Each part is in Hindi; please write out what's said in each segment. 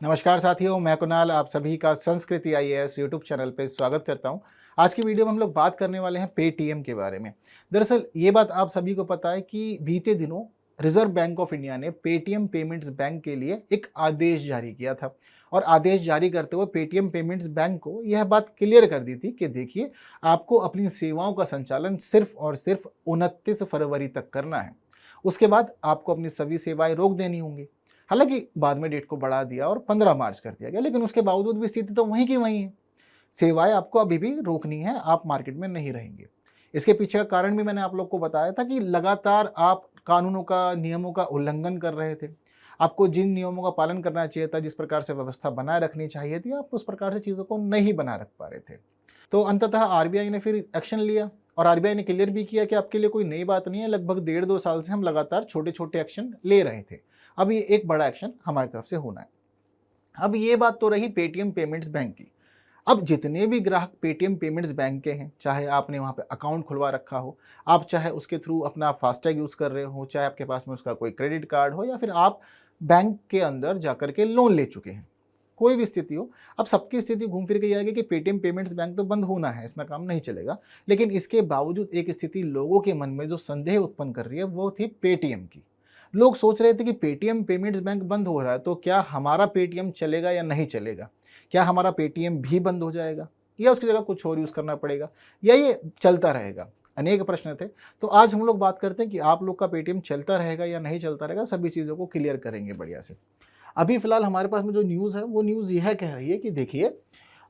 नमस्कार साथियों, मैं कुणाल आप सभी का संस्कृति आईएएस यूट्यूब चैनल पे स्वागत करता हूं। आज की वीडियो में हम लोग बात करने वाले हैं पेटीएम के बारे में। दरअसल ये बात आप सभी को पता है कि बीते दिनों रिजर्व बैंक ऑफ इंडिया ने पेटीएम पेमेंट्स बैंक के लिए एक आदेश जारी किया था और आदेश जारी करते हुए पेटीएम पेमेंट्स बैंक को यह बात क्लियर कर दी थी कि देखिए, आपको अपनी सेवाओं का संचालन सिर्फ और सिर्फ 29 फरवरी तक करना है। उसके बाद आपको अपनी सभी सेवाएं रोक देनी होंगी। हालांकि बाद में डेट को बढ़ा दिया और 15 मार्च कर दिया गया, लेकिन उसके बावजूद भी स्थिति तो वहीं की वहीं है। सेवाएं आपको अभी भी रोकनी है, आप मार्केट में नहीं रहेंगे। इसके पीछे का कारण भी मैंने आप लोग को बताया था कि लगातार आप कानूनों का, नियमों का उल्लंघन कर रहे थे। आपको जिन नियमों का पालन करना चाहिए था, जिस प्रकार से व्यवस्था बनाए रखनी चाहिए थी, आप उस प्रकार से चीज़ों को नहीं बना रख पा रहे थे। तो अंततः आरबीआई ने फिर एक्शन लिया और आरबीआई ने क्लियर भी किया कि आपके लिए कोई नई बात नहीं है। लगभग 1.5-2 साल से हम लगातार छोटे-छोटे एक्शन ले रहे थे। अब ये एक बड़ा एक्शन हमारी तरफ से होना है। अब ये बात तो रही पेटीएम पेमेंट्स बैंक की। अब जितने भी ग्राहक पेटीएम पेमेंट्स बैंक के हैं, चाहे आपने वहाँ पे अकाउंट खुलवा रखा हो, आप चाहे उसके थ्रू अपना फास्टैग यूज़ कर रहे हो, चाहे आपके पास में उसका कोई क्रेडिट कार्ड हो या फिर आप बैंक के अंदर जाकर के लोन ले चुके हैं, कोई भी स्थिति हो, अब सबकी स्थिति घूम फिर के ये आएगी कि पेटीएम पेमेंट्स बैंक तो बंद होना है, इसमें काम नहीं चलेगा। लेकिन इसके बावजूद एक स्थिति लोगों के मन में जो संदेह उत्पन्न कर रही है, वो थी पेटीएम की। लोग सोच रहे थे कि पेटीएम पेमेंट्स बैंक बंद हो रहा है, तो क्या हमारा पेटीएम चलेगा या नहीं चलेगा? क्या हमारा पेटीएम भी बंद हो जाएगा या उसकी जगह कुछ और यूज़ करना पड़ेगा या ये चलता रहेगा? अनेक प्रश्न थे। तो आज हम लोग बात करते हैं कि आप लोग का पेटीएम चलता रहेगा या नहीं चलता रहेगा, सभी चीज़ों को क्लियर करेंगे बढ़िया से। अभी फ़िलहाल हमारे पास में जो न्यूज़ है, वो न्यूज़ यह कह रही है कि देखिए,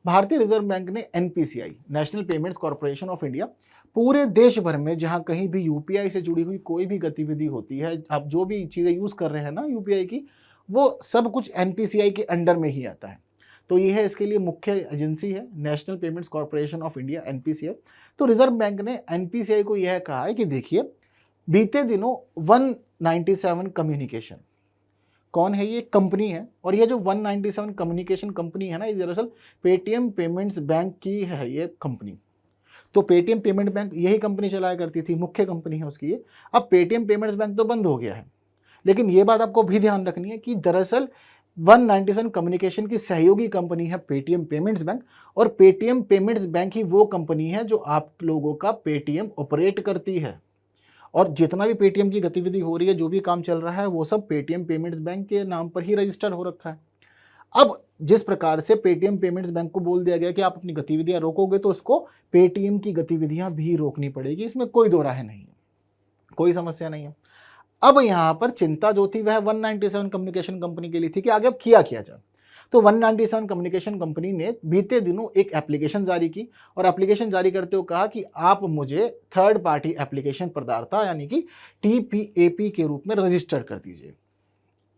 भारतीय रिजर्व बैंक ने NPCI, national payments corporation of India, पूरे देश भर में जहां कहीं भी यूपीआई से जुड़ी हुई कोई भी गतिविधि होती है, आप जो भी चीज़ें यूज़ कर रहे हैं ना यूपीआई की, वो सब कुछ एनपीसीआई के अंडर में ही आता है। तो ये है, इसके लिए मुख्य एजेंसी है national payments corporation of India, NPCI. तो रिजर्व बैंक ने एनपीसीआई को यह कहा है कि देखिए, बीते दिनों 197 कम्युनिकेशन, कौन है ये? कंपनी है। और ये जो 197 कम्युनिकेशन कंपनी है ना, ये दरअसल पेटीएम पेमेंट्स बैंक की है ये कंपनी। तो पेटीएम पेमेंट बैंक यही कंपनी चलाया करती थी, मुख्य कंपनी है उसकी ये। अब पेटीएम पेमेंट्स बैंक तो बंद हो गया है, लेकिन ये बात आपको भी ध्यान रखनी है कि दरअसल 197 कम्युनिकेशन की सहयोगी कंपनी है पेटीएम पेमेंट्स बैंक, और पेटीएम पेमेंट्स बैंक ही वो कंपनी है जो आप लोगों का पेटीएम ऑपरेट करती है। और जितना भी पेटीएम की गतिविधि हो रही है, जो भी काम चल रहा है, वो सब पेटीएम पेमेंट्स बैंक के नाम पर ही रजिस्टर हो रखा है। अब जिस प्रकार से पेटीएम पेमेंट्स बैंक को बोल दिया गया कि आप अपनी गतिविधियां रोकोगे, तो उसको पेटीएम की गतिविधियां भी रोकनी पड़ेगी, इसमें कोई दो राय नहीं है, कोई समस्या नहीं है। अब यहाँ पर चिंता जो थी वह 197 कम्युनिकेशन कंपनी के लिए थी कि आगे अब किया जाए। तो 197 कम्युनिकेशन कंपनी ने बीते दिनों एक एप्लीकेशन जारी की और एप्लीकेशन जारी करते हुए कहा कि आप मुझे थर्ड पार्टी एप्लीकेशन प्रदाता यानी कि टीपीएपी के रूप में रजिस्टर कर दीजिए।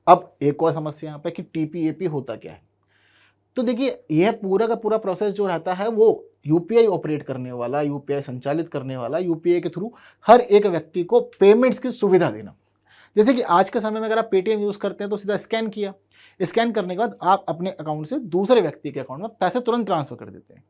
अब एक और समस्या यहाँ पे कि टीपीएपी होता क्या है? तो देखिए, यह पूरा का पूरा प्रोसेस जो रहता है, वो यूपीआई ऑपरेट करने वाला, यूपीआई संचालित करने वाला, यूपीआई के थ्रू हर एक व्यक्ति को पेमेंट्स की सुविधा देना। जैसे कि आज के समय में अगर आप पेटीएम यूज़ करते हैं तो सीधा स्कैन किया, स्कैन करने के बाद आप अपने अकाउंट से दूसरे व्यक्ति के अकाउंट में पैसे तुरंत ट्रांसफर कर देते हैं।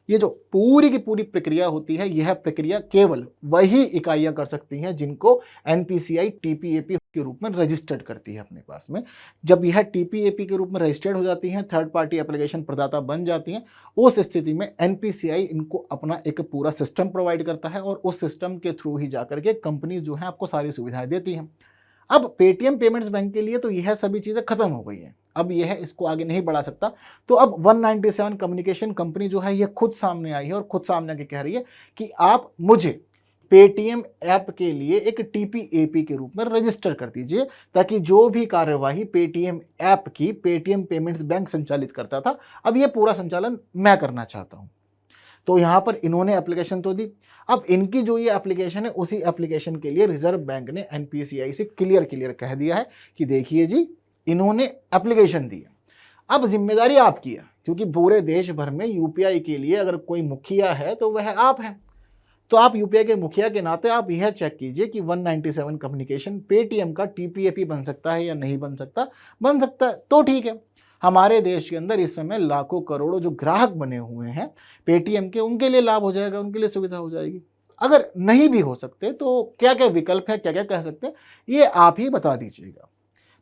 ये जो पूरी की पूरी प्रक्रिया होती है, यह प्रक्रिया केवल वही इकाइयां कर सकती हैं जिनको एनपीसीआई टीपीएपी के रूप में रजिस्टर्ड करती है अपने पास में। जब यह टीपीएपी के रूप में रजिस्टर्ड हो जाती हैं, थर्ड पार्टी एप्लीकेशन प्रदाता बन जाती हैं, उस स्थिति में एनपीसीआई इनको अपना एक पूरा सिस्टम प्रोवाइड करता है और उस सिस्टम के थ्रू ही जाकर के कंपनी जो है आपको सारी सुविधाएं देती हैं। अब पेटीएम पेमेंट्स बैंक के लिए तो यह सभी चीज़ें खत्म हो गई हैं, अब यह इसको आगे नहीं बढ़ा सकता। तो अब 197 कम्युनिकेशन कंपनी जो है, यह खुद सामने आई है और खुद सामने आके कह रही है कि आप मुझे पेटीएम ऐप के लिए एक टीपीएपी के रूप में रजिस्टर कर दीजिए, ताकि जो भी कार्यवाही पेटीएम ऐप की पेटीएम पेमेंट्स बैंक संचालित करता था, अब यह पूरा संचालन मैं करना चाहता हूँ। तो यहाँ पर इन्होंने एप्लीकेशन तो दी। अब इनकी जो ये एप्लीकेशन है, उसी एप्लीकेशन के लिए रिजर्व बैंक ने एनपीसीआई से क्लियर कह दिया है कि देखिए जी, इन्होंने एप्लीकेशन दी है, अब जिम्मेदारी आपकी है, क्योंकि पूरे देश भर में यूपीआई के लिए अगर कोई मुखिया है तो वह आप हैं। तो आप यूपीआई के मुखिया के नाते आप यह चेक कीजिए कि 197 कम्युनिकेशन पेटीएम का टीपीएपी बन सकता है या नहीं बन सकता। बन सकता है तो ठीक है। हमारे देश के अंदर इस समय लाखों करोड़ों जो ग्राहक बने हुए हैं पेटीएम के, उनके लिए लाभ हो जाएगा, उनके लिए सुविधा हो जाएगी। अगर नहीं भी हो सकते तो क्या क्या विकल्प है, क्या क्या कह सकते हैं, ये आप ही बता दीजिएगा।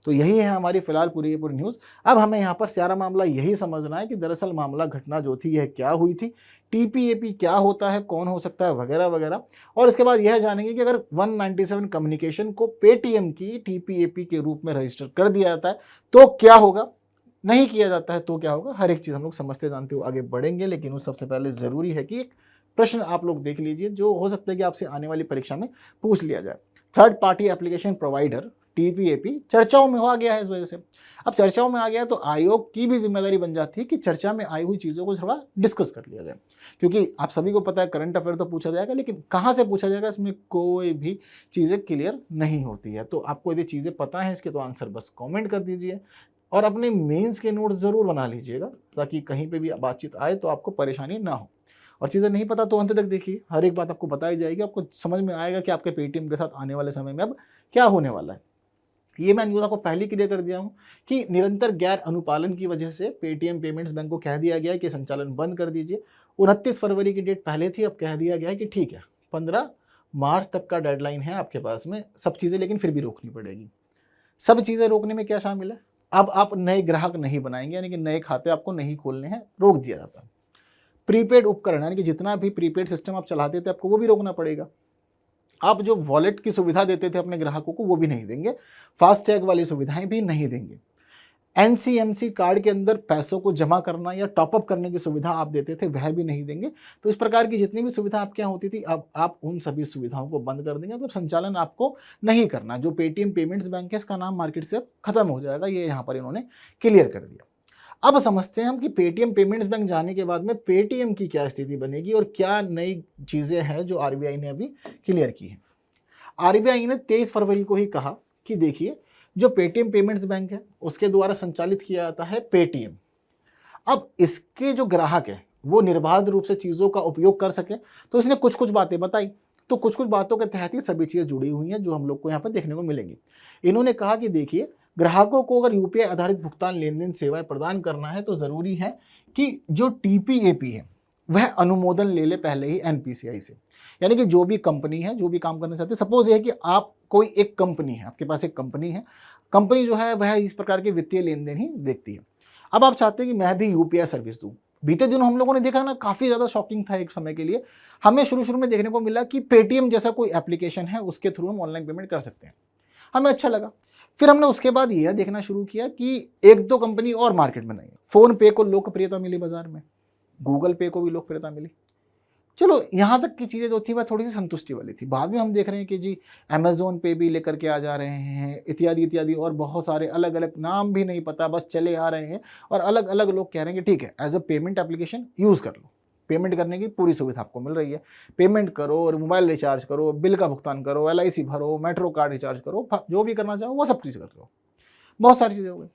तो यही है हमारी फिलहाल पूरी न्यूज़। अब हमें यहाँ पर सारा मामला यही समझना है कि दरअसल मामला घटना जो थी यह क्या हुई थी, टीपीएपी क्या होता है, कौन हो सकता है, वगैरह वगैरह। और इसके बाद यह जानेंगे कि अगर 197 कम्युनिकेशन को पेटीएम की टीपीएपी के रूप में रजिस्टर कर दिया जाता है तो क्या होगा, नहीं किया जाता है तो क्या होगा, हर एक चीज़ हम लोग समझते जानते हुए आगे बढ़ेंगे। लेकिन उस सबसे पहले ज़रूरी है कि एक प्रश्न आप लोग देख लीजिए जो हो सकता है कि आपसे आने वाली परीक्षा में पूछ लिया जाए। थर्ड पार्टी एप्लीकेशन प्रोवाइडर टीपीएपी चर्चाओं में आ गया है इस वजह से। अब चर्चाओं में आ गया तो आयोग की भी जिम्मेदारी बन जाती है कि चर्चा में आई हुई चीज़ों को थोड़ा डिस्कस कर लिया जाए, क्योंकि आप सभी को पता है करंट अफेयर तो पूछा जाएगा, लेकिन कहाँ से पूछा जाएगा इसमें कोई भी चीज़ें क्लियर नहीं होती है। तो आपको यदि चीज़ें पता है इसके तो आंसर बस कॉमेंट कर दीजिए और अपने मेंस के नोट्स ज़रूर बना लीजिएगा ताकि कहीं पे भी बातचीत आए तो आपको परेशानी ना हो। और चीज़ें नहीं पता तो अंत तक देखिए, हर एक बात आपको बताई जाएगी, आपको समझ में आएगा कि आपके पेटीएम के साथ आने वाले समय में अब क्या होने वाला है। ये मैं न्यूज़ आपको पहले क्लियर कर दिया हूँ कि निरंतर गैर अनुपालन की वजह से पेटीएम पेमेंट्स बैंक को कह दिया गया है कि संचालन बंद कर दीजिए। 29 फरवरी की डेट पहले थी, अब कह दिया गया है कि ठीक है 15 मार्च तक का डेडलाइन है आपके पास में सब चीज़ें, लेकिन फिर भी रोकनी पड़ेगी। सब चीज़ें रोकने में क्या शामिल है, अब आप नए ग्राहक नहीं बनाएंगे, यानी कि नए खाते आपको नहीं खोलने हैं, रोक दिया जाता है। प्रीपेड उपकरण यानी कि जितना भी प्रीपेड सिस्टम आप चलाते थे आपको वो भी रोकना पड़ेगा। आप जो वॉलेट की सुविधा देते थे अपने ग्राहकों को वो भी नहीं देंगे, फास्टैग वाली सुविधाएं भी नहीं देंगे। एनसीएमसी कार्ड के अंदर पैसों को जमा करना या टॉपअप करने की सुविधा आप देते थे वह भी नहीं देंगे। तो इस प्रकार की जितनी भी सुविधा आपके यहाँ होती थी अब आप उन सभी सुविधाओं को बंद कर देंगे, मतलब संचालन आपको नहीं करना। जो पेटीएम पेमेंट्स बैंक है इसका नाम मार्केट से अब खत्म हो जाएगा, ये यहाँ पर इन्होंने क्लियर कर दिया। अब समझते हैं हम कि पेटीएम पेमेंट्स बैंक जाने के बाद में पेटीएम की क्या स्थिति बनेगी और क्या नई चीज़ें हैं जो आरबीआई ने अभी क्लियर की है। आरबीआई ने 23 फरवरी को ही कहा कि देखिए जो पेटीएम पेमेंट्स बैंक है उसके द्वारा संचालित किया जाता है पेटीएम। अब इसके जो ग्राहक है वो निर्बाध रूप से चीज़ों का उपयोग कर सके, तो इसने कुछ कुछ बातें बताई। तो कुछ कुछ बातों के तहत ही सभी चीज़ें जुड़ी हुई हैं जो हम लोग को यहाँ पर देखने को मिलेंगी। इन्होंने कहा कि देखिए ग्राहकों को अगर यूपीआई आधारित भुगतान लेन देन सेवाएं प्रदान करना है तो ज़रूरी है कि जो टीपीएपी है वह अनुमोदन ले ले पहले ही एनपीसीआई से। यानी कि जो भी कंपनी है जो भी काम करना चाहती है, सपोज ये है कि आप कोई एक कंपनी है, आपके पास एक कंपनी है, कंपनी जो है वह इस प्रकार के वित्तीय लेन देन ही देखती है। अब आप चाहते हैं कि मैं भी यूपीआई सर्विस दूँ। बीते दिनों हम लोगों ने देखा ना, काफ़ी ज़्यादा शॉकिंग था एक समय के लिए। हमें शुरू में देखने को मिला कि पेटीएम जैसा कोई एप्लीकेशन है उसके थ्रू हम ऑनलाइन पेमेंट कर सकते हैं, हमें अच्छा लगा। फिर हमने उसके बाद यह देखना शुरू किया कि एक दो कंपनी और मार्केट में नहीं है। फ़ोन पे को लोकप्रियता मिली बाजार में, गूगल पे को भी लोकप्रियता मिली, चलो यहाँ तक की चीज़ें जो थी वह थोड़ी सी संतुष्टि वाली थी। बाद में हम देख रहे हैं कि जी अमेज़ोन पे भी लेकर के आ जा रहे हैं, इत्यादि इत्यादि, और बहुत सारे अलग अलग नाम भी नहीं पता बस चले आ रहे हैं और अलग अलग लोग कह रहे हैं कि ठीक है as a payment application use कर लो, पेमेंट करने की पूरी सुविधा आपको मिल रही है। पेमेंट करो और मोबाइल रिचार्ज करो, बिल का भुगतान करो, एलआईसी भरो, मेट्रो कार्ड रिचार्ज करो, जो भी करना चाहो वो सब चीज़ कर लो। बहुत सारी चीज़ें हो गई।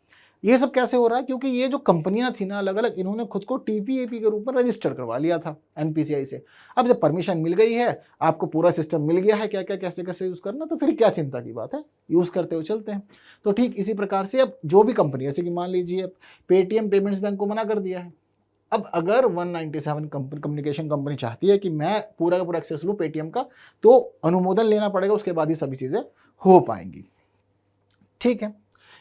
ये सब कैसे हो रहा है, क्योंकि ये जो कंपनियां थी ना अलग अलग, इन्होंने खुद को टीपीएपी के रूप में रजिस्टर करवा लिया था एनपीसीआई से। अब जब परमिशन मिल गई है, आपको पूरा सिस्टम मिल गया है क्या क्या कैसे कैसे यूज़ करना, तो फिर क्या चिंता की बात है, यूज़ करते हुए चलते हैं। तो ठीक इसी प्रकार से अब जो भी कंपनी, जैसे कि मान लीजिए पेटीएम पेमेंट्स बैंक को मना कर दिया है, अब अगर 197 कम्युनिकेशन कंपनी चाहती है कि मैं पूरा का पूरा एक्सेस लूँ पेटीएम का, तो अनुमोदन लेना पड़ेगा, उसके बाद ही सभी चीज़ें हो पाएंगी। ठीक है,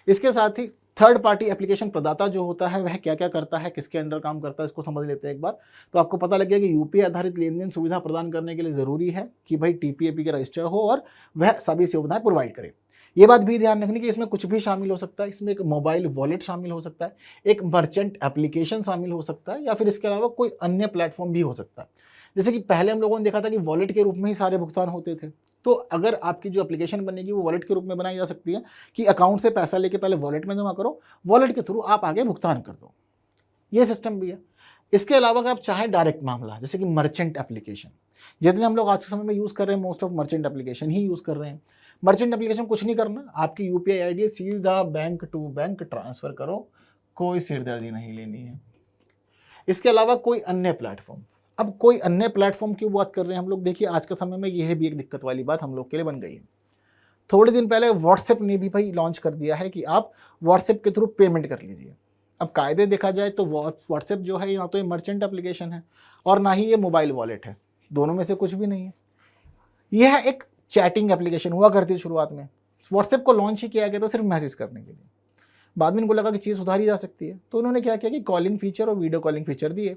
इसके साथ ही थर्ड पार्टी एप्लीकेशन प्रदाता जो होता है वह क्या क्या करता है, किसके अंडर काम करता है, इसको समझ लेते हैं एक बार। तो आपको पता लग गया कि यूपीआई आधारित लेन देन सुविधा प्रदान करने के लिए ज़रूरी है कि भाई टीपीएपी का रजिस्टर हो और वह सभी सुविधाएं प्रोवाइड करे। ये बात भी ध्यान रखनी कि इसमें कुछ भी शामिल हो सकता है, इसमें एक मोबाइल वॉलेट शामिल हो सकता है, एक मर्चेंट एप्लीकेशन शामिल हो सकता है, या फिर इसके अलावा कोई अन्य प्लेटफॉर्म भी हो सकता है। जैसे कि पहले हम लोगों ने देखा था कि वॉलेट के रूप में ही सारे भुगतान होते थे, तो अगर आपकी जो एप्लीकेशन बनेगी वो वॉलेट के रूप में बनाई जा सकती है कि अकाउंट से पैसा लेके पहले वॉलेट में जमा करो, वॉलेट के थ्रू आप आगे भुगतान कर दो, ये सिस्टम भी है। इसके अलावा अगर आप चाहें डायरेक्ट मामला, जैसे कि मर्चेंट एप्लीकेशन, जितने हम लोग आज के समय में यूज़ कर रहे हैं most of merchant application he use कर रहे हैं। मर्चेंट एप्लीकेशन कुछ नहीं करना, आपकी यूपीआई आईडी सीधा बैंक टू बैंक ट्रांसफ़र करो, कोई सिरदर्दी नहीं लेनी है। इसके अलावा कोई अन्य प्लेटफॉर्म, अब कोई अन्य प्लेटफॉर्म की बात कर रहे हैं हम लोग, देखिए आज के समय में यह भी एक दिक्कत वाली बात हम लोग के लिए बन गई है। थोड़े दिन पहले व्हाट्सएप ने भी भाई लॉन्च कर दिया है कि आप व्हाट्सएप के थ्रू पेमेंट कर लीजिए। अब कायदे देखा जाए तो व्हाट्सएप जो है या तो ये मर्चेंट एप्लीकेशन है और ना ही ये मोबाइल वॉलेट है, दोनों में से कुछ भी नहीं है। यह एक चैटिंग एप्लीकेशन हुआ करती है शुरुआत में, व्हाट्सएप को लॉन्च ही किया गया था सिर्फ मैसेज करने के लिए। बाद में इनको लगा कि चीज़ सुधारी जा सकती है, तो उन्होंने क्या किया कि कॉलिंग फीचर और वीडियो कॉलिंग फीचर दिए।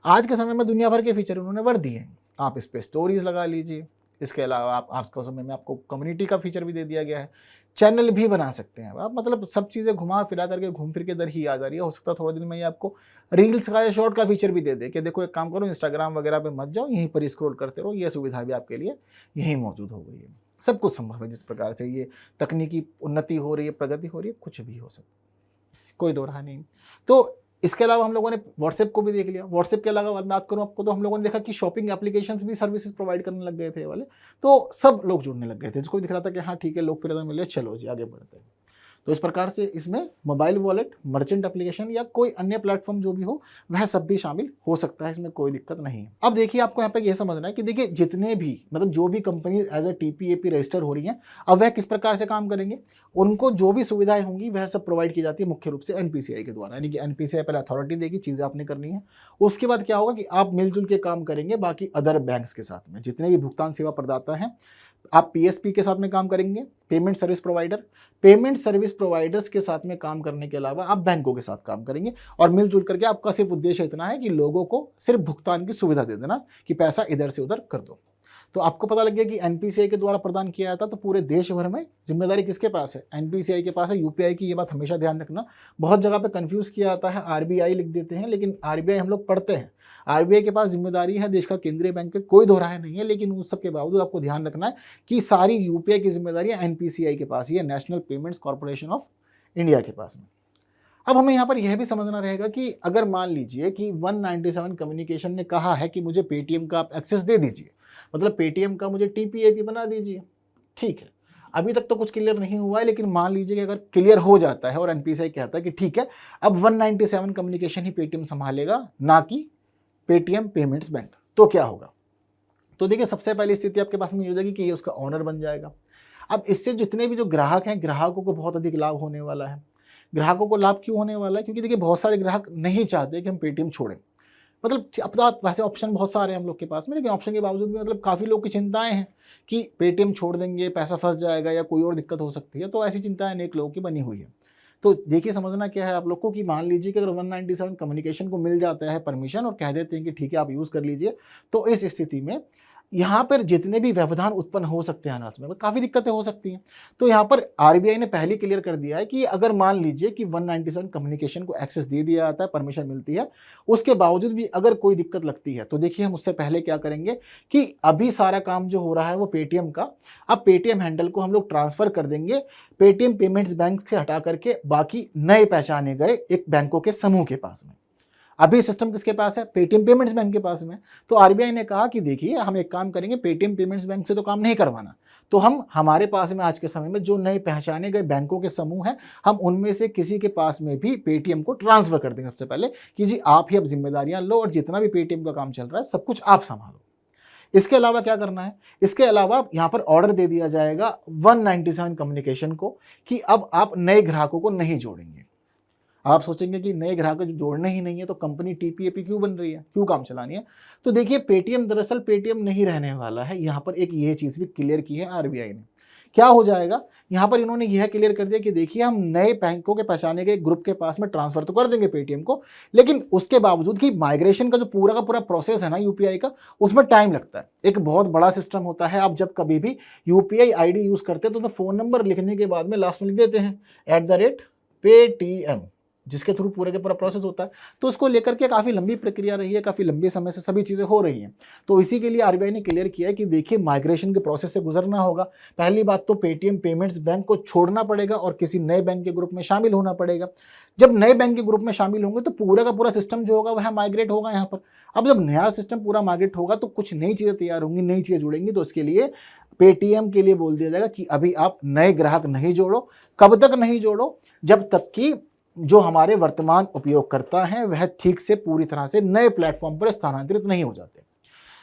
आज के समय में दुनिया भर के फीचर उन्होंने भर दिए हैं। आप इस पर स्टोरीज लगा लीजिए, इसके अलावा आप आज के समय में आपको कम्युनिटी का फीचर भी दे दिया गया है, चैनल भी बना सकते हैं आप। मतलब सब चीज़ें घुमा फिरा करके घूम फिर के इधर ही आ जा रही है। हो सकता है थोड़े दिन में ही आपको रील्स का या शॉर्ट का फीचर भी दे दे कि देखो एक काम करो, इंस्टाग्राम वगैरह पे मत जाओ, यहीं पर स्क्रॉल करते रहो। ये सुविधा भी आपके लिए यहीं मौजूद हो गई है। सब कुछ संभव है। जिस प्रकार से ये तकनीकी उन्नति हो रही है, प्रगति हो रही है, कुछ भी हो सकता है, कोई दो राह नहीं। तो इसके अलावा हम लोगों ने व्हाट्सएप को भी देख लिया। व्हाट्सएप के अलावा बात करूँ आपको, तो हम लोगों ने देखा कि शॉपिंग एप्लीकेशंस भी सर्विसेज प्रोवाइड करने लग गए थे वाले। तो सब लोग जुड़ने लग गए थे, जिसको भी दिख रहा था कि हाँ ठीक है, लोकप्रियता मिले, चलो जी आगे बढ़ते हैं। तो इस प्रकार से इसमें मोबाइल वॉलेट, मर्चेंट एप्लीकेशन या कोई अन्य प्लेटफॉर्म जो भी हो, वह सब भी शामिल हो सकता है। इसमें कोई दिक्कत नहीं है। अब देखिए, आपको यहाँ पे यह समझना है कि देखिए जितने भी मतलब जो भी company as a TPAP register हो रही हैं, अब वह किस प्रकार से काम करेंगे, उनको जो भी सुविधाएं होंगी वह सब प्रोवाइड की जाती है मुख्य रूप से NPCI के द्वारा। यानी कि NPCI पहले अथॉरिटी देगी, चीज़ें आपने करनी है। उसके बाद क्या होगा कि आप मिलजुल के काम करेंगे बाकी अदर बैंक्स के साथ में, जितने भी भुगतान सेवा प्रदाता हैं। आप PSP के साथ में काम करेंगे, payment service provider. Payment service providers के साथ में काम करने के अलावा आप बैंकों के साथ काम करेंगे, और मिलजुल करके आपका सिर्फ उद्देश्य इतना है कि लोगों को सिर्फ भुगतान की सुविधा दे देना कि पैसा इधर से उधर कर दो। तो आपको पता लग गया कि NPCI के द्वारा प्रदान किया जाता, तो पूरे देश भर में जिम्मेदारी किसके पास है? NPCI के पास है। UPI की ये बात हमेशा ध्यान रखना। बहुत जगह पे कंफ्यूज किया जाता है, RBI लिख देते हैं, लेकिन RBI हम लोग पढ़ते हैं। RBI के पास जिम्मेदारी है, देश का केंद्रीय बैंक है, कोई दो राय नहीं है। लेकिन उन सब के बावजूद आपको ध्यान रखना है कि सारी UPI की जिम्मेदारी NPCI के पास ही है, national payments corporation of India के पास में। अब हमें यहाँ पर यह भी समझना रहेगा कि अगर मान लीजिए कि 197 कम्युनिकेशन ने कहा है कि मुझे पेटीएम का आप एक्सेस दे दीजिए, मतलब पेटीएम का मुझे TPAP बना दीजिए, ठीक है। अभी तक तो कुछ क्लियर नहीं हुआ है, लेकिन मान लीजिए कि अगर क्लियर हो जाता है और NPCI कहता है कि ठीक है, अब 197 कम्युनिकेशन ही पेटीएम संभालेगा, ना कि पेटीएम पेमेंट्स बैंक, तो क्या होगा? तो देखिए, सबसे पहली स्थिति आपके पास में हो जाएगी कि ये उसका ऑनर बन जाएगा। अब इससे जितने भी जो ग्राहक हैं, ग्राहकों को बहुत अधिक लाभ होने वाला है। ग्राहकों को लाभ क्यों होने वाला है? क्योंकि देखिए बहुत सारे ग्राहक नहीं चाहते कि हम पेटीएम छोड़ें। मतलब अब तो आप वैसे ऑप्शन बहुत सारे हैं हम लोग के पास में, लेकिन ऑप्शन के बावजूद भी मतलब काफ़ी लोग की चिंताएं हैं कि पेटीएम छोड़ देंगे, पैसा फंस जाएगा या कोई और दिक्कत हो सकती है। तो ऐसी चिंताएं अनेक लोगों की बनी हुई है। तो देखिए, समझना क्या है आप लोग को कि मान लीजिए कि अगर 197 कम्युनिकेशन को मिल जाता है परमिशन और कह देते हैं कि ठीक है आप यूज़ कर लीजिए, तो इस स्थिति में यहाँ पर जितने भी व्यवधान उत्पन्न हो सकते हैं अनाज में, काफ़ी दिक्कतें हो सकती हैं। तो यहाँ पर RBI ने पहले क्लियर कर दिया है कि अगर मान लीजिए कि 197 कम्युनिकेशन को एक्सेस दे दिया जाता है, परमिशन मिलती है, उसके बावजूद भी अगर कोई दिक्कत लगती है, तो देखिए हम उससे पहले क्या करेंगे कि अभी सारा काम जो हो रहा है वो पेटीएम का, अब पेटीएम हैंडल को हम लोग ट्रांसफ़र कर देंगे पेटीएम पेमेंट्स बैंक से हटा करके बाकी नए पहचाने गए एक बैंकों के समूह के पास में। अभी सिस्टम किसके पास है? पेटीएम पेमेंट्स बैंक के पास में। तो RBI ने कहा कि देखिए हम एक काम करेंगे, पेटीएम पेमेंट्स बैंक से तो काम नहीं करवाना, तो हम हमारे पास में आज के समय में जो नए पहचाने गए बैंकों के समूह हैं, हम उनमें से किसी के पास में भी पेटीएम को ट्रांसफ़र कर देंगे सबसे पहले कि जी आप ही अब जिम्मेदारियां लो और जितना भी पेटीएम का काम चल रहा है सब कुछ आप संभालो। इसके अलावा क्या करना है? इसके अलावा यहाँ पर ऑर्डर दे दिया जाएगा 197 कम्युनिकेशन को कि अब आप नए ग्राहकों को नहीं जोड़ेंगे। आप सोचेंगे कि नए ग्राहक जो जोड़ने ही नहीं है तो कंपनी TPAP क्यों बन रही है, क्यों काम चलानी है? तो देखिए, पेटीएम दरअसल पेटीएम नहीं रहने वाला है। यहाँ पर एक ये चीज़ भी क्लियर की है RBI ने। क्या हो जाएगा? यहाँ पर इन्होंने यह क्लियर कर दिया कि देखिए हम नए बैंकों के पहचाने गए ग्रुप के पास में ट्रांसफर तो कर देंगे पेटीएम को, लेकिन उसके बावजूद कि माइग्रेशन का जो पूरा का पूरा प्रोसेस है ना UPI का, उसमें टाइम लगता है। एक बहुत बड़ा सिस्टम होता है। आप जब कभी भी UPI ID यूज़ करते हैं तो उसमें फ़ोन नंबर लिखने के बाद में लास्ट में लिख देते हैं @Paytm, जिसके थ्रू पूरे का पूरा प्रोसेस होता है। तो उसको लेकर के काफ़ी लंबी प्रक्रिया रही है, काफ़ी लंबे समय से सभी चीज़ें हो रही हैं। तो इसी के लिए RBI ने क्लियर किया है कि देखिए माइग्रेशन के प्रोसेस से गुजरना होगा। पहली बात तो पेटीएम पेमेंट्स बैंक को छोड़ना पड़ेगा और किसी नए बैंक के ग्रुप में शामिल होना पड़ेगा। जब नए बैंक के ग्रुप में शामिल होंगे तो पूरा का पूरा सिस्टम जो होगा वह माइग्रेट होगा यहाँ पर। अब जब नया सिस्टम पूरा माइग्रेट होगा तो कुछ नई चीज़ें तैयार होंगी, नई चीज़ें जुड़ेंगी। तो इसके लिए पेटीएम के लिए बोल दिया जाएगा कि अभी आप नए ग्राहक नहीं जोड़ो। कब तक नहीं जोड़ो? जब तक कि जो हमारे वर्तमान उपयोगकर्ता हैं वह ठीक से पूरी तरह से नए प्लेटफॉर्म पर स्थानांतरित नहीं हो जाते।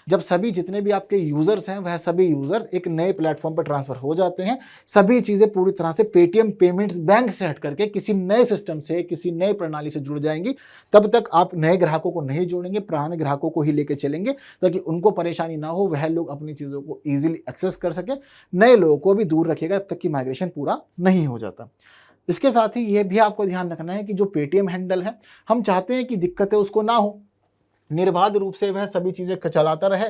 जब सभी जितने भी आपके यूजर्स हैं वह सभी यूजर्स एक नए प्लेटफॉर्म पर ट्रांसफर हो जाते हैं, सभी चीजें पूरी तरह से पेटीएम पेमेंट्स बैंक से हट करके किसी नए सिस्टम से, किसी नए प्रणाली से जुड़ जाएंगी, तब तक आप नए ग्राहकों को नहीं जोड़ेंगे, पुराने ग्राहकों को ही लेकर चलेंगे ताकि उनको परेशानी ना हो, वह लोग अपनी चीजों को इजीली एक्सेस कर सके, नए लोगों को भी दूर रखेगा जब तक कि माइग्रेशन पूरा नहीं हो जाता। इसके साथ ही यह भी आपको ध्यान रखना है कि जो पेटीएम हैंडल है, हम चाहते हैं कि दिक्कतें उसको ना हो, निर्बाध रूप से वह सभी चीज़ें चलाता रहे,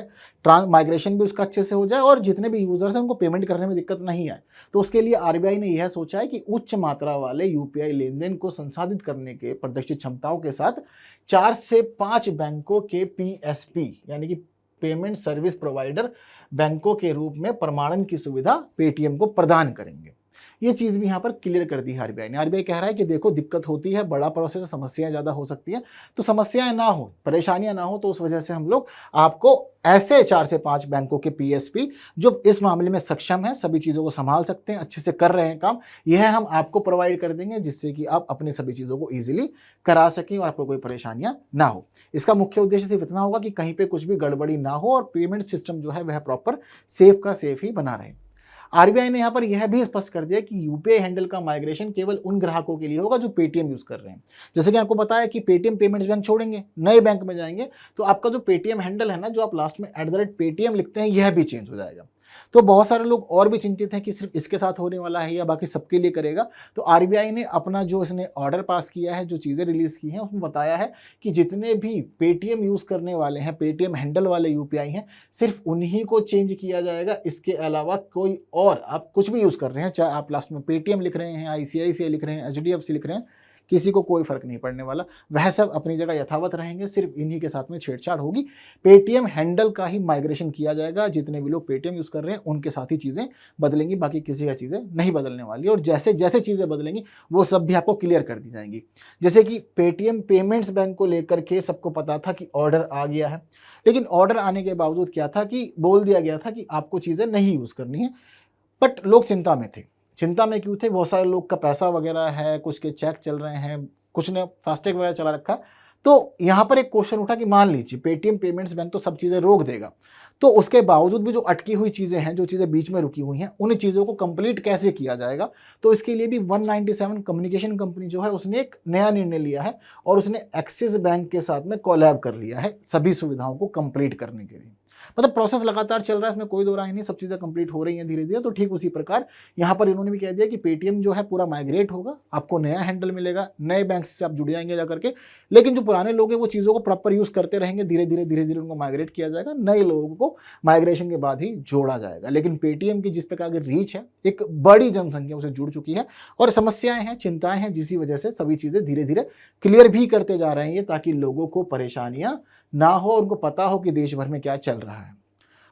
माइग्रेशन भी उसका अच्छे से हो जाए और जितने भी यूजर्स हैं उनको पेमेंट करने में दिक्कत नहीं आए। तो उसके लिए आरबीआई ने यह सोचा है कि उच्च मात्रा वाले यूपीआई लेन देन को संसाधित करने के प्रदर्शित क्षमताओं के साथ 4 से 5 बैंकों के पीएसपी यानी कि पेमेंट सर्विस प्रोवाइडर बैंकों के रूप में प्रमाणन की सुविधा पेटीएम को प्रदान करेंगे। ये चीज़ भी यहाँ पर क्लियर कर दी है आरबीआई ने। आरबीआई कह रहा है कि देखो दिक्कत होती है, बड़ा प्रोसेस, समस्याएं ज़्यादा हो सकती हैं, तो समस्याएं ना हो, परेशानियां ना हो, तो उस वजह से हम लोग आपको ऐसे 4 से 5 बैंकों के पीएसपी जो इस मामले में सक्षम है, सभी चीज़ों को संभाल सकते हैं, अच्छे से कर रहे हैं काम, यह हम आपको प्रोवाइड कर देंगे जिससे कि आप अपनी सभी चीज़ों को ईजिली करा सकें और आपको कोई परेशानियां ना हो। इसका मुख्य उद्देश्य सिर्फ इतना होगा कि कहीं पर कुछ भी गड़बड़ी ना हो और पेमेंट सिस्टम जो है वह प्रॉपर सेफ का सेफ ही बना रहे। आरबीआई ने यहां पर यह भी स्पष्ट कर दिया कि यूपीआई हैंडल का माइग्रेशन केवल उन ग्राहकों के लिए होगा जो पेटीएम यूज कर रहे हैं। जैसे कि आपको बताया कि पेटीएम पेमेंट्स बैंक छोड़ेंगे, नए बैंक में जाएंगे, तो आपका जो पेटीएम हैंडल है ना, जो आप लास्ट में @पेटीएम लिखते हैं, यह भी चेंज हो जाएगा। तो बहुत सारे लोग और भी चिंतित हैं कि सिर्फ इसके साथ होने वाला है या बाकी सबके लिए करेगा। तो आरबीआई ने अपना जो इसने ऑर्डर पास किया है, जो चीज़ें रिलीज की हैं, उसमें बताया है कि जितने भी पेटीएम यूज़ करने वाले हैं, पेटीएम हैंडल वाले यूपीआई हैं, सिर्फ उन्हीं को चेंज किया जाएगा। इसके अलावा कोई और आप कुछ भी यूज़ कर रहे हैं, चाहे आप लास्ट में पेटीएम लिख रहे हैं, आईसीआईसीआई लिख रहे हैं, एचडीएफसी लिख रहे हैं, किसी को कोई फर्क नहीं पड़ने वाला, वह सब अपनी जगह यथावत रहेंगे, सिर्फ इन्हीं के साथ में छेड़छाड़ होगी। पेटीएम हैंडल का ही माइग्रेशन किया जाएगा, जितने भी लोग पेटीएम यूज़ कर रहे हैं उनके साथ ही चीज़ें बदलेंगी, बाकी किसी का चीज़ें नहीं बदलने वाली। और जैसे जैसे चीज़ें बदलेंगी वो सब भी आपको क्लियर कर दी जाएंगी। जैसे कि पेटीएम पेमेंट्स बैंक को लेकर के सबको पता था कि ऑर्डर आ गया है, लेकिन ऑर्डर आने के बावजूद क्या था कि बोल दिया गया था कि आपको चीज़ें नहीं यूज़ करनी है, बट लोग चिंता में थे। चिंता में क्यों थे? बहुत सारे लोग का पैसा वगैरह है, कुछ के चेक चल रहे हैं, कुछ ने फास्टैग वगैरह चला रखा। तो यहाँ पर एक क्वेश्चन उठा कि मान लीजिए पेटीएम पेमेंट्स बैंक तो सब चीज़ें रोक देगा, तो उसके बावजूद भी जो अटकी हुई चीज़ें हैं, जो चीज़ें बीच में रुकी हुई हैं, उन चीज़ों को कंप्लीट कैसे किया जाएगा? तो इसके लिए भी 197 कम्युनिकेशन कंपनी जो है उसने एक नया निर्णय लिया है और उसने एक्सिस बैंक के साथ में कोलैब कर लिया है सभी सुविधाओं को कंप्लीट करने के लिए। मतलब प्रोसेस लगातार चल रहा है, इसमें कोई दो राय नहीं, सब चीज़ें कंप्लीट हो रही हैं धीरे धीरे। तो ठीक उसी प्रकार यहाँ पर इन्होंने भी कह दिया कि पेटीएम जो है पूरा माइग्रेट होगा, आपको नया हैंडल मिलेगा, नए बैंक से आप जुड़ जाएंगे जाकर के, लेकिन जो पुराने लोग हैं वो चीज़ों को प्रॉपर यूज़ करते रहेंगे, धीरे धीरे उनको माइग्रेट किया जाएगा, नए लोगों को माइग्रेशन के बाद ही जोड़ा जाएगा। लेकिन पेटीएम की जिस प्रकार की रीच है, एक बड़ी जनसंख्या उसे जुड़ चुकी है और समस्याएं हैं, चिंताएं हैं, जिसी वजह से सभी चीज़ें धीरे धीरे क्लियर भी करते जा रहे हैं ताकि लोगों को परेशानियां ना हो, उनको पता हो कि देश भर में क्या चल रहा है।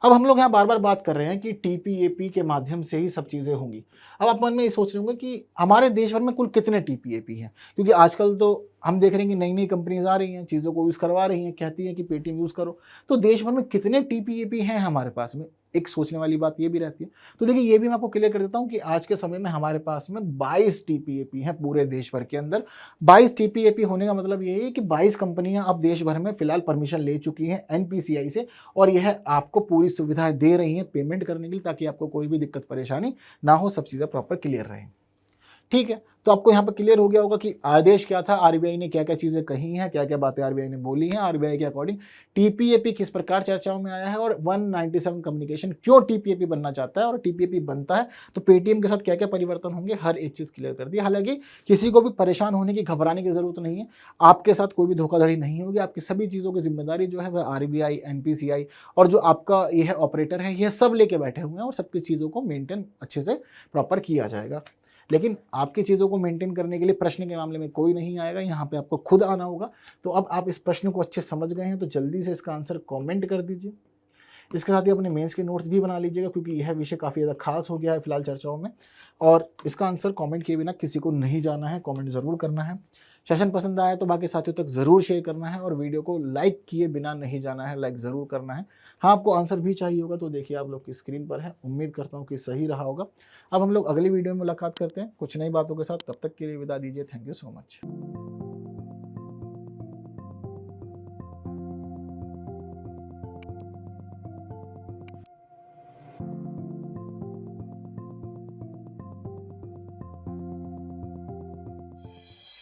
अब हम लोग यहाँ बार बार बात कर रहे हैं कि टीपीएपी के माध्यम से ही सब चीज़ें होंगी। अब आप मन में ये सोच रहे होंगे कि हमारे देश भर में कुल कितने टीपीएपी हैं, क्योंकि आजकल तो हम देख रहे हैं कि नई नई कंपनीज आ रही हैं, चीज़ों को यूज़ करवा रही हैं, कहती हैं कि पेटीएम यूज़ करो। तो देश भर में कितने टीपीएपी हैं हमारे पास में, एक सोचने वाली बात ये भी रहती है। तो देखिए ये भी मैं आपको क्लियर कर देता हूँ कि आज के समय में हमारे पास में 22 टीपीएपी हैं पूरे देश भर के अंदर। 22 टीपीएपी होने का मतलब ये है कि 22 कंपनियां अब देश भर में फिलहाल परमिशन ले चुकी हैं एनपीसीआई से और यह आपको पूरी सुविधाएं दे रही हैं पेमेंट करने के लिए, ताकि आपको कोई भी दिक्कत परेशानी ना हो, सब चीज़ें प्रॉपर क्लियर रहें। ठीक है, तो आपको यहाँ पर क्लियर हो गया होगा कि आदेश क्या था, आरबीआई ने क्या क्या चीज़ें कही हैं, क्या क्या बातें आरबीआई ने बोली हैं, आरबीआई के अकॉर्डिंग टीपीएपी किस प्रकार चर्चाओं में आया है और 197 कम्युनिकेशन क्यों टीपीएपी बनना चाहता है और टीपीएपी बनता है तो पेटीएम के साथ क्या क्या परिवर्तन होंगे, हर एक चीज़ क्लियर कर दी। हालांकि किसी को भी परेशान होने की, घबराने की जरूरत नहीं है, आपके साथ कोई भी धोखाधड़ी नहीं होगी। आपकी सभी चीज़ों की जिम्मेदारी जो है वह आरबीआई, एनपीसीआई और जो आपका यह ऑपरेटर है, यह सब लेके बैठे हुए हैं और सबकी चीज़ों को मेंटेन अच्छे से प्रॉपर किया जाएगा। लेकिन आपकी चीज़ों को मेंटेन करने के लिए प्रश्न के मामले में कोई नहीं आएगा, यहाँ पे आपको खुद आना होगा। तो अब आप इस प्रश्न को अच्छे समझ गए हैं तो जल्दी से इसका आंसर कमेंट कर दीजिए। इसके साथ ही अपने मेंस के नोट्स भी बना लीजिएगा, क्योंकि यह विषय काफ़ी ज़्यादा खास हो गया है फिलहाल चर्चाओं में। और इसका आंसर कमेंट किए बिना किसी को नहीं जाना है, कमेंट ज़रूर करना है। सेशन पसंद आया तो बाकी साथियों तक ज़रूर शेयर करना है और वीडियो को लाइक किए बिना नहीं जाना है, लाइक ज़रूर करना है। हाँ, आपको आंसर भी चाहिए होगा तो देखिए आप लोग की स्क्रीन पर है, उम्मीद करता हूँ कि सही रहा होगा। अब हम लोग अगली वीडियो में मुलाकात करते हैं कुछ नई बातों के साथ, तब तक के लिए विदा दीजिए। Thank you so much.